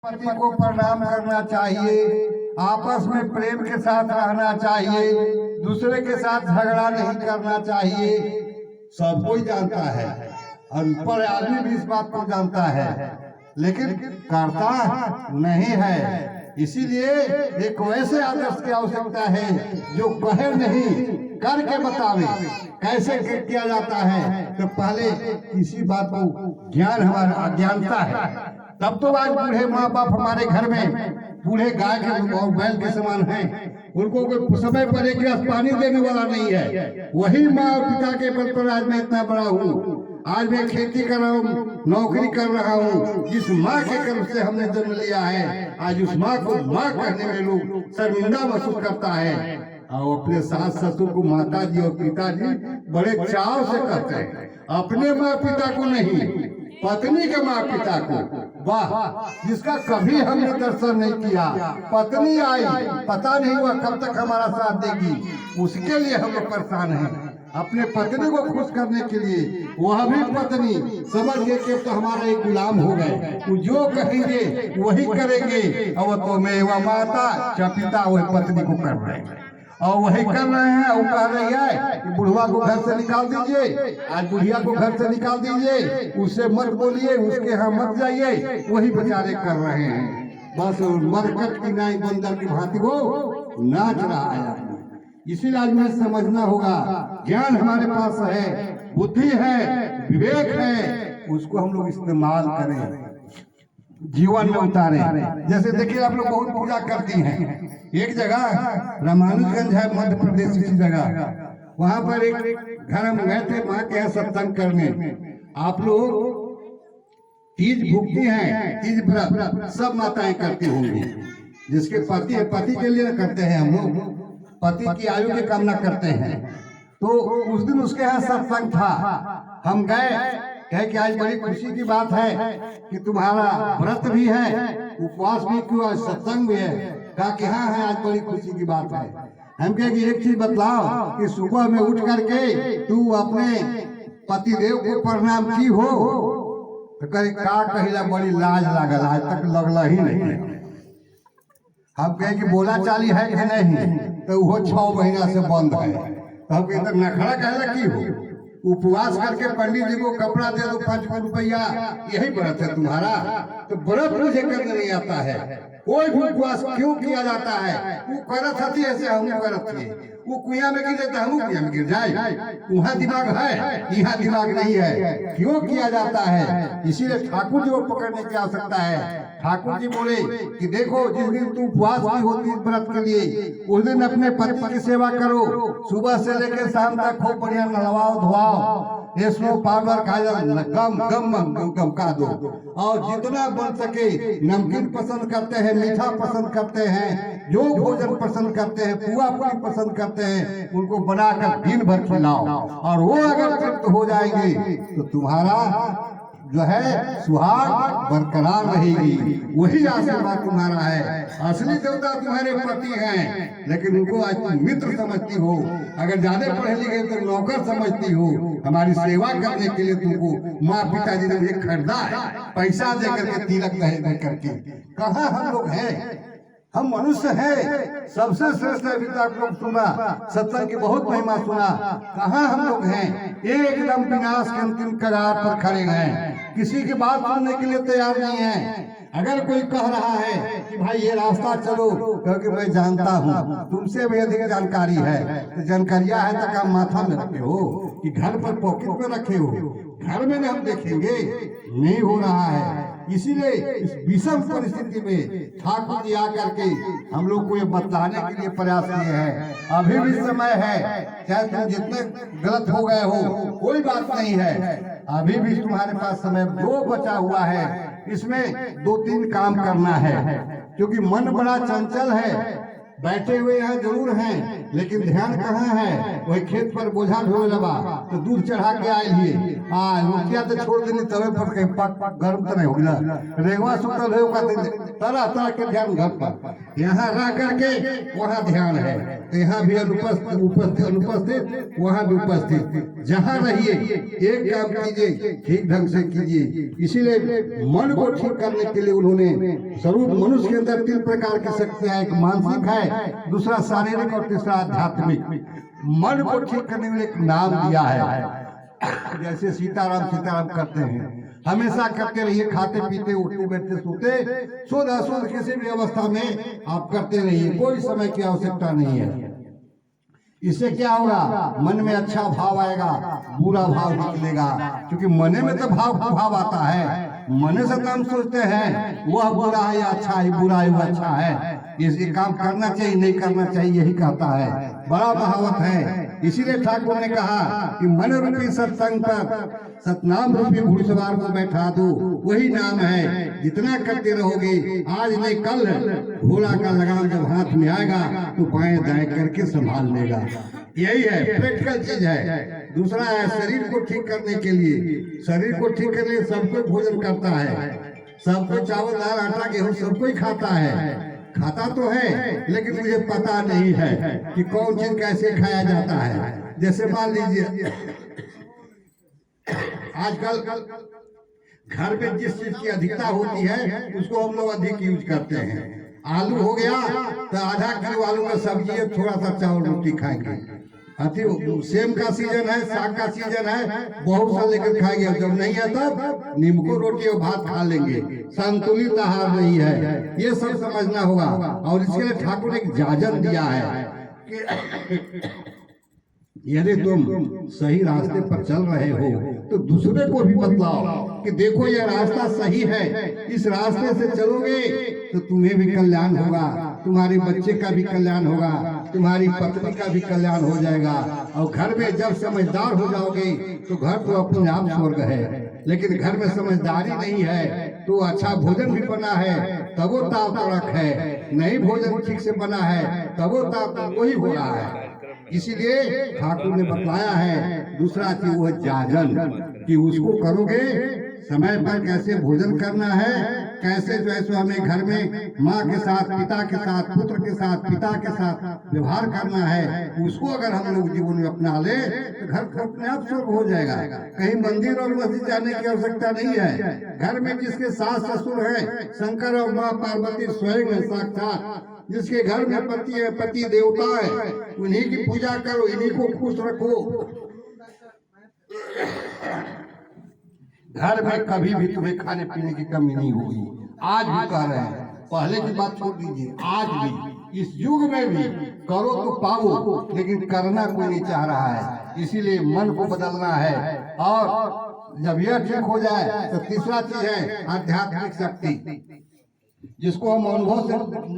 पति को प्रणाम करना चाहिए, आपस में प्रेम के साथ रहना चाहिए, दूसरे के साथ झगड़ा नहीं करना चाहिए। सब कोई जानता है और ऊपर आदमी भी इस बात को जानता है, लेकिन करता नहीं है। इसीलिए एक वैसे आदर्श की आवश्यकता है जो कहे नहीं करके बतावे कैसे किया जाता है। तो पहले इसी बात को ज्ञान हमारा अज्ञानता है, तब तो आज बूढ़े माँ बाप हमारे घर में बूढ़े गाय के और बैल के समान हैं। उनको कोई समय पर एक गिलास पानी देने वाला नहीं है। वही माँ और पिता के बल पर आज मैं इतना बड़ा हूँ। आज मैं खेती कर रहा हूँ, नौकरी कर रहा हूँ। जिस माँ के गर्भ से हमने जन्म लिया है, आज उस माँ को माँ कहने में लोग शर्मिंदा महसूस करता है। और अपने सास ससुर को माता जी और पिताजी बड़े चाव से कहते हैं, अपने माँ पिता को नहीं, पत्नी के माँ पिता को। वाह, जिसका कभी हमने दर्शन नहीं किया। पत्नी आई, पता नहीं हुआ कब तक हमारा साथ देगी, उसके लिए हम लोग परेशान हैं। अपने पत्नी को खुश करने के लिए वह भी पत्नी समझ गए कि तो हमारा एक गुलाम हो गए, वो जो कहेंगे वही करेंगे। और तो मैं वह माता क्या पिता वही पत्नी को कर रहे हैं और वही कर रहे हैं। वो कह रही है कि बुढ़वा को घर से निकाल दीजिए, आज बुढ़िया को घर से निकाल दीजिए, उससे मत बोलिए, उसके यहाँ मत जाइए। वही बेचारे कर रहे हैं। बस मरकट की नाई बंदर की भांति वो नाच रहा है। इसीलिए आज में समझना होगा, ज्ञान हमारे पास है, बुद्धि है, विवेक है, उसको हम लोग इस्तेमाल करें, जीवन में उतारें। जैसे देखिए आप लोग बहुत पूजा करती हैं। एक जगह रामानुजगंज है मध्य प्रदेश की जगह, वहां पर एक घर हम गए थे माँ के यहाँ सत्संग करने। आप लोग तीज भुगती हैं, तीज व्रत सब माताएं करती होंगी। जिसके पति है, पति के लिए करते हैं हम लोग, पति की आयु की कामना करते हैं। तो उस दिन उसके यहाँ सत्संग था, हम गए, कहे कि आज बड़ी खुशी की बात है कि तुम्हारा व्रत भी है, उपवास भी किया, सत्संग भी है। कहा कि हाँ है, आज बड़ी खुशी की बात है। हम कहे कि एक चीज बतलाओ कि सुबह में उठ करके तू अपने पतिदेव को प्रणाम की हो? तो कहे का कहिला, बड़ी लाज लागल, आज तक लगला ही नहीं। हम कहे कि बोला चाली है कि नहीं? तो वो 6 महीना से बंद है। तो हम कहते नखड़ा कहला की हो? उपवास करके पंडित जी को कपड़ा दे दो 5 रुपया, यही व्रत है तुम्हारा? तो व्रत मुझे करने नहीं आता है। कोई भी उपवास क्यों किया जाता है? वो करत थी ऐसे हम करत थे। वो कुआं में गिर जाता, हम कुआं में गिर जाए। वहाँ दिमाग है, यहाँ दिमाग नहीं है। क्यों किया जाता है? इसीलिए ठाकुर जी को पकड़ने की आवश्यकता है। ठाकुर जी बोले कि देखो, जिस दिन तू उपवास की होती व्रत के लिए, उस दिन अपने पति की सेवा करो। सुबह से लेकर शाम तक खूब बढ़िया नहवाओ धोआओ, स्नो पाउडर गम का दो। और जितना बन सके नमकीन पसंद करते हैं, मीठा पसंद करते हैं, जो भोजन पसंद करते हैं, पुआ पूरी पसंद करते हैं, उनको बनाकर दिन भर खिलाओ। और वो अगर तृप्त हो जाएंगे तो तुम्हारा जो है सुहाग बरकरार रहेगी। वही आशीर्वाद तुम्हारा है। असली देवता तुम्हारे पति हैं, लेकिन उनको आज तुम मित्र समझती हो। अगर ज्यादा पढ़े लिखे तो नौकर समझती हो। हमारी सेवा करने के लिए तुमको माँ पिताजी ने एक खरीदा है, पैसा दे करके, तिलक दे करके। कहाँ हम लोग हैं? हम मनुष्य हैं। सबसे श्रेष्ठ अभी तक लोग सुना, सत्संग की बहुत महिमा सुना। कहाँ हम लोग हैं? एकदम विनाश के अंतिम कगार पर खड़े हैं, किसी की बात सुनने के लिए तैयार नहीं है। अगर कोई कह रहा है कि भाई ये रास्ता चलो, क्योंकि मैं जानता हूँ तुमसे भी अधिक जानकारी है, तो जानकारियाँ है तो काम माथा में रखे हो कि घर पर पॉकेट में रखे हो? घर में हम देखेंगे नहीं हो रहा है। इसीलिए इस विषम परिस्थिति में ठाकुर जी आकर के हम लोग को ये बतलाने के लिए प्रयास किए हैं। अभी भी समय है, चाहे तुम जितने गलत हो गए हो कोई बात नहीं है, अभी भी तुम्हारे पास समय जो बचा हुआ है, इसमें 2-3 काम करना है। क्योंकि मन बड़ा चंचल है, बैठे हुए यहाँ जरूर हैं, लेकिन ध्यान कहाँ है? वही खेत पर बोझा ढोए लगा तो दूध चढ़ा के आइए, रुकिया तो छोड़ देनी तवे पर कहीं पक गर्म तो नहीं होगा, रेगवा सुतल है तरह तरह के ध्यान घर पर, यहाँ रह करके वहाँ ध्यान है, तो यहाँ भी अनुपस्थित वहाँ भी उपस्थित, जहाँ रहिए एक काम कीजिए, ठीक ढंग से कीजिए। इसीलिए मन को ठीक करने के लिए उन्होंने स्वरूप मनुष्य के अंदर 3 प्रकार की शक्तियां, एक मानसिक है, दूसरा शारीरिक और तीसरा आध्यात्मिक। मन को ठीक करने में एक नाम दिया है, जैसे सीताराम सीताराम करते हैं, हमेशा करते रहिए, खाते पीते उठते बैठते सोते शुद्ध अशुद्ध किसी भी अवस्था में आप करते रहिए, कोई समय की आवश्यकता नहीं है। इससे क्या होगा? मन में अच्छा भाव आएगा, बुरा भाव निकलेगा, क्योंकि मने में तो भाव आता है, मने से हम सोचते हैं वह बुरा है या अच्छा है, बुरा है वह अच्छा है, ये काम करना चाहिए नहीं करना चाहिए, यही कहता है, बड़ा महावत है। इसीलिए ठाकुर ने कहा कि मन रूपी सत्संग पर सतनाम रूपी घुड़सवार को बैठा दो, वही नाम है, जितना करते रहोगे आज नहीं कल घोड़ा का लगाम जब हाथ में आएगा तो बाएं दाएं करके संभाल लेगा, यही है, प्रैक्टिकल चीज है। दूसरा है शरीर को ठीक करने के लिए, शरीर को ठीक करने के लिए सब कोई भोजन करता है, सब कोई चावल दाल आटा गेहूं सब कोई खाता है, खाता तो है, लेकिन मुझे पता नहीं है कि कौन चीज कैसे खाया जाता है। जैसे मान लीजिए आजकल घर में जिस चीज की अधिकता होती है उसको हम लोग अधिक यूज करते हैं। आलू हो गया तो आधा किलो आलू का सब्जी है, थोड़ा सा चावल रोटी खाएंगे, सेम का सीजन है, साग का सीजन है, बहुत सा लेकर खाएंगे, जब नहीं है तब नींबू रोटी और भात खा लेंगे, संतुलित आहार नहीं है, ये सब समझना होगा। और इसके लिए ठाकुर ने एक जाजन दिया है कि यदि तुम सही रास्ते पर चल रहे हो तो दूसरे को भी बतलाओ कि देखो यह रास्ता सही है, इस रास्ते से चलोगे तो तुम्हें भी कल्याण होगा, तुम्हारे बच्चे का भी कल्याण होगा, तुम्हारी पत्नी का भी कल्याण हो जाएगा। और घर में जब समझदार हो जाओगे तो घर तो अपने आप स्वर्ग है, लेकिन घर में समझदारी नहीं है तो अच्छा भोजन भी बना है तब वो ताव तड़क है, नहीं भोजन ठीक से बना है तब वो ताव वही हो रहा है। इसीलिए ठाकुर ने बताया है दूसरा कि वो जाजन, कि उसको करोगे समय पर कैसे भोजन करना है, कैसे जो है सो हमें घर में माँ के साथ, पिता के साथ, पुत्र के साथ, पिता के साथ व्यवहार करना है, उसको अगर हम लोग जीवन में अपना ले तो घर को अपने आप स्वर्ग हो जाएगा। कहीं मंदिर और मस्जिद जाने की आवश्यकता नहीं है। घर में जिसके सास ससुर है, शंकर और माँ पार्वती स्वयं है साक्षात, जिसके घर में पति है, पति देवता है, उन्हीं की पूजा करो, इन्हीं को खुश रखो। घर में कभी भी तुम्हें खाने पीने की कमी नहीं होगी। आज भी कह रहे हैं, पहले की बात छोड़ दीजिए, आज भी इस युग में भी करो तो पाओ, लेकिन करना कोई नहीं चाह रहा है। इसीलिए मन को बदलना है, और जब यह ठीक हो जाए तो तीसरा चीज है आध्यात्मिक शक्ति, जिसको हम अनुभव से